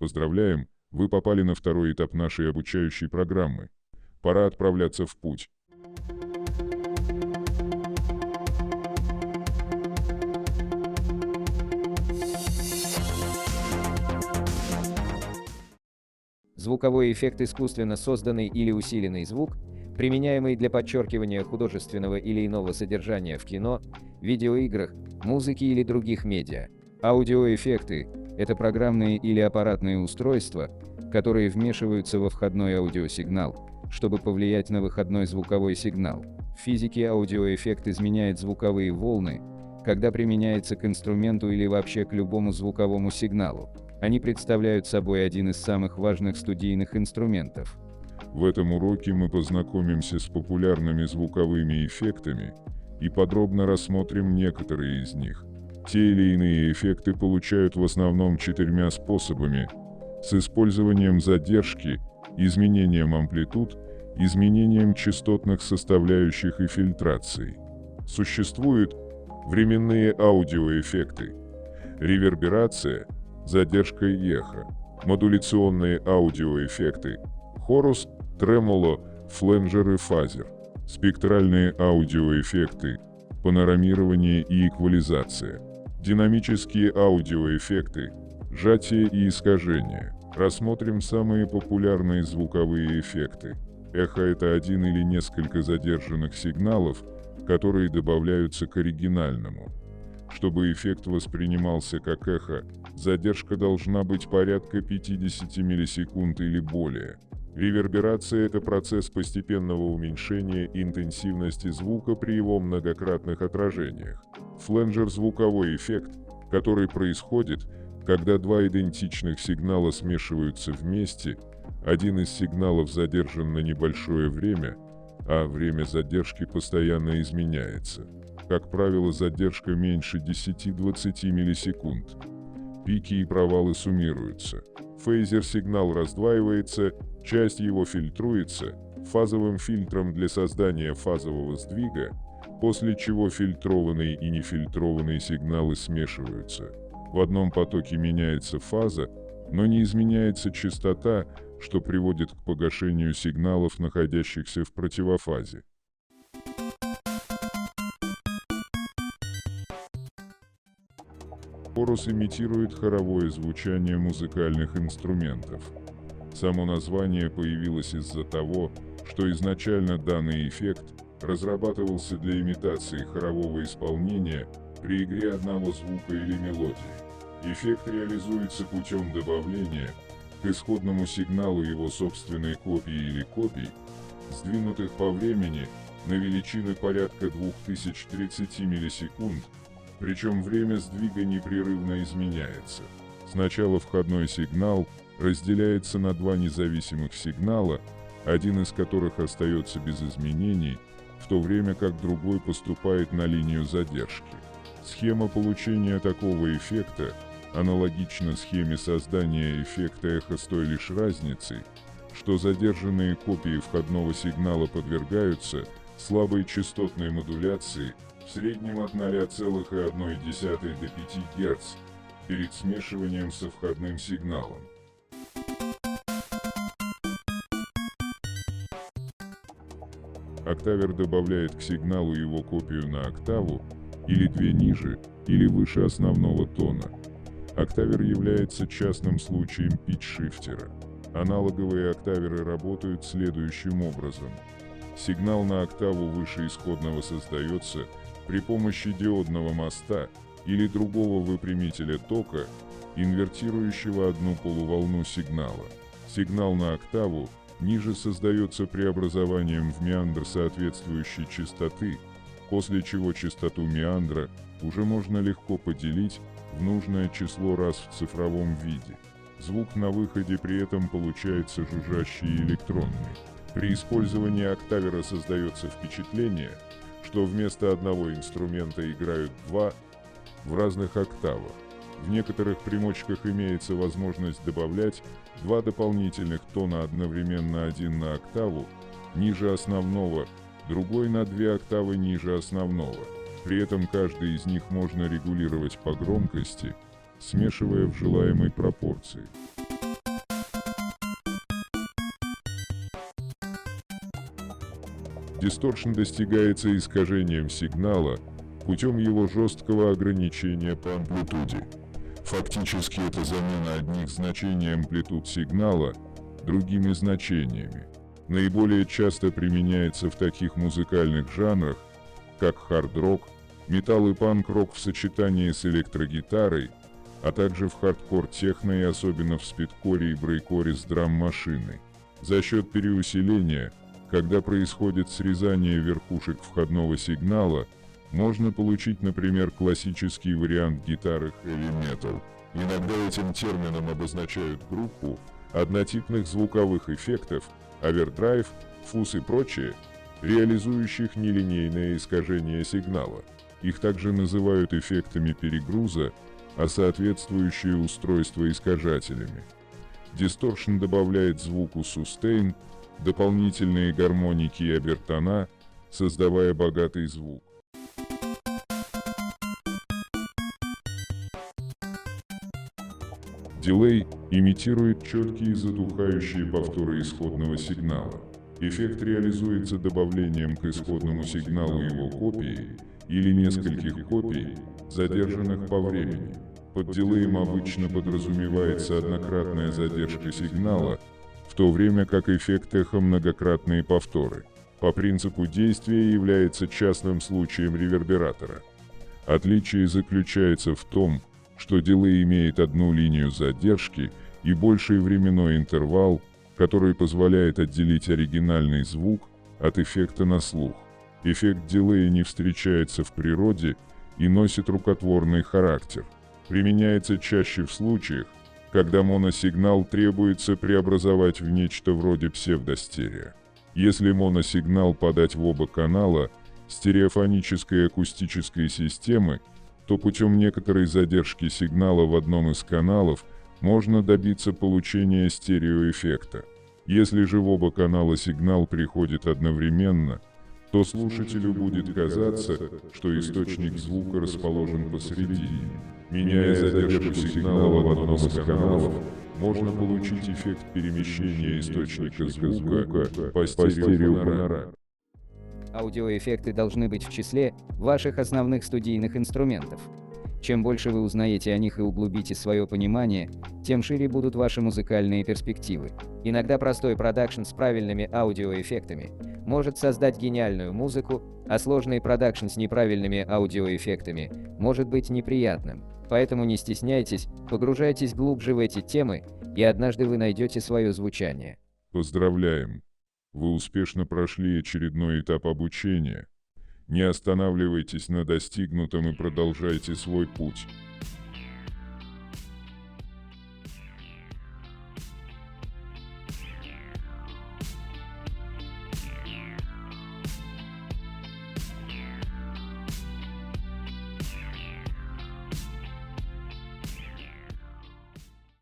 Поздравляем, вы попали на второй этап нашей обучающей программы. Пора отправляться в путь. Звуковой эффект – искусственно созданный или усиленный звук, применяемый для подчеркивания художественного или иного содержания в кино, видеоиграх, музыке или других медиа. Аудиоэффекты – это программные или аппаратные устройства, которые вмешиваются во входной аудиосигнал, чтобы повлиять на выходной звуковой сигнал. В физике аудиоэффект изменяет звуковые волны, когда применяется к инструменту или вообще к любому звуковому сигналу. Они представляют собой один из самых важных студийных инструментов. В этом уроке мы познакомимся с популярными звуковыми эффектами и подробно рассмотрим некоторые из них. Те или иные эффекты получают в основном 4 способами: с использованием задержки, изменением амплитуд, изменением частотных составляющих и фильтрацией. Существуют временные аудиоэффекты, реверберация, задержка и эхо, модуляционные аудиоэффекты, хорус, тремоло, фленджер и фазер, спектральные аудиоэффекты, панорамирование и эквализация, динамические аудиоэффекты, сжатие и искажение. Рассмотрим самые популярные звуковые эффекты. Эхо – это один или несколько задержанных сигналов, которые добавляются к оригинальному. Чтобы эффект воспринимался как эхо, задержка должна быть порядка 50 миллисекунд или более. Реверберация – это процесс постепенного уменьшения интенсивности звука при его многократных отражениях. Фленджер – звуковой эффект, который происходит, когда два идентичных сигнала смешиваются вместе, один из сигналов задержан на небольшое время, а время задержки постоянно изменяется. Как правило, задержка меньше 10-20 миллисекунд. Пики и провалы суммируются. Фейзер-сигнал раздваивается, часть его фильтруется фазовым фильтром для создания фазового сдвига, после чего фильтрованные и нефильтрованные сигналы смешиваются. В одном потоке меняется фаза, но не изменяется частота, что приводит к погашению сигналов, находящихся в противофазе. Хорус имитирует хоровое звучание музыкальных инструментов. Само название появилось из-за того, что изначально данный эффект разрабатывался для имитации хорового исполнения при игре одного звука или мелодии. Эффект реализуется путем добавления к исходному сигналу его собственной копии или копий, сдвинутых по времени на величины порядка 2030 миллисекунд, причем время сдвига непрерывно изменяется. Сначала входной сигнал разделяется на два независимых сигнала, один из которых остается без изменений, в то время как другой поступает на линию задержки. Схема получения такого эффекта аналогична схеме создания эффекта эхо с той лишь разницей, что задержанные копии входного сигнала подвергаются слабой частотной модуляции в среднем от 0,1 до 5 Гц перед смешиванием со входным сигналом. Октавер добавляет к сигналу его копию на октаву, или две ниже, или выше основного тона. Октавер является частным случаем питч-шифтера. Аналоговые октаверы работают следующим образом. Сигнал на октаву выше исходного создается при помощи диодного моста или другого выпрямителя тока, инвертирующего одну полуволну сигнала. Сигнал на октаву ниже создается преобразованием в меандр соответствующей частоты, после чего частоту меандра уже можно легко поделить в нужное число раз в цифровом виде. Звук на выходе при этом получается жужжащий и электронный. При использовании октавера создается впечатление, что вместо одного инструмента играют два в разных октавах. В некоторых примочках имеется возможность добавлять два дополнительных тона одновременно, один на октаву ниже основного, другой на 2 октавы ниже основного. При этом каждый из них можно регулировать по громкости, смешивая в желаемой пропорции. Дисторшн достигается искажением сигнала путем его жесткого ограничения по амплитуде. Фактически это замена одних значений амплитуд сигнала другими значениями. Наиболее часто применяется в таких музыкальных жанрах, как хард-рок, металл и панк-рок в сочетании с электрогитарой, а также в хардкор-техно и особенно в спидкоре и брейкоре с драм-машиной. За счет переусиления, когда происходит срезание верхушек входного сигнала, можно получить, например, классический вариант гитары heavy metal. Иногда этим термином обозначают группу однотипных звуковых эффектов, овердрайв, фуз и прочее, реализующих нелинейное искажение сигнала. Их также называют эффектами перегруза, а соответствующие устройства искажателями. Дисторшн добавляет звуку сустейн дополнительные гармоники и обертона, создавая богатый звук. Дилей имитирует четкие затухающие повторы исходного сигнала. Эффект реализуется добавлением к исходному сигналу его копии или нескольких копий, задержанных по времени. Под дилеем обычно подразумевается однократная задержка сигнала, в то время как эффект эхо многократные повторы. По принципу действия является частным случаем ревербератора. Отличие заключается в том, что дилей имеет одну линию задержки и больший временной интервал, который позволяет отделить оригинальный звук от эффекта на слух. Эффект дилея не встречается в природе и носит рукотворный характер. Применяется чаще в случаях, когда моносигнал требуется преобразовать в нечто вроде псевдостерео. Если моносигнал подать в оба канала стереофонической акустической системы, то путем некоторой задержки сигнала в одном из каналов можно добиться получения стереоэффекта. Если же в оба канала сигнал приходит одновременно, то слушателю будет казаться, что источник звука расположен посередине. Меняя задержку сигнала в одном из каналов, можно получить эффект перемещения источника звука по стереопанораме. Аудиоэффекты должны быть в числе ваших основных студийных инструментов. Чем больше вы узнаете о них и углубите свое понимание, тем шире будут ваши музыкальные перспективы. Иногда простой продакшн с правильными аудиоэффектами может создать гениальную музыку, а сложный продакшн с неправильными аудиоэффектами может быть неприятным. Поэтому не стесняйтесь, погружайтесь глубже в эти темы, и однажды вы найдете свое звучание. Поздравляем! Вы успешно прошли очередной этап обучения. Не останавливайтесь на достигнутом и продолжайте свой путь.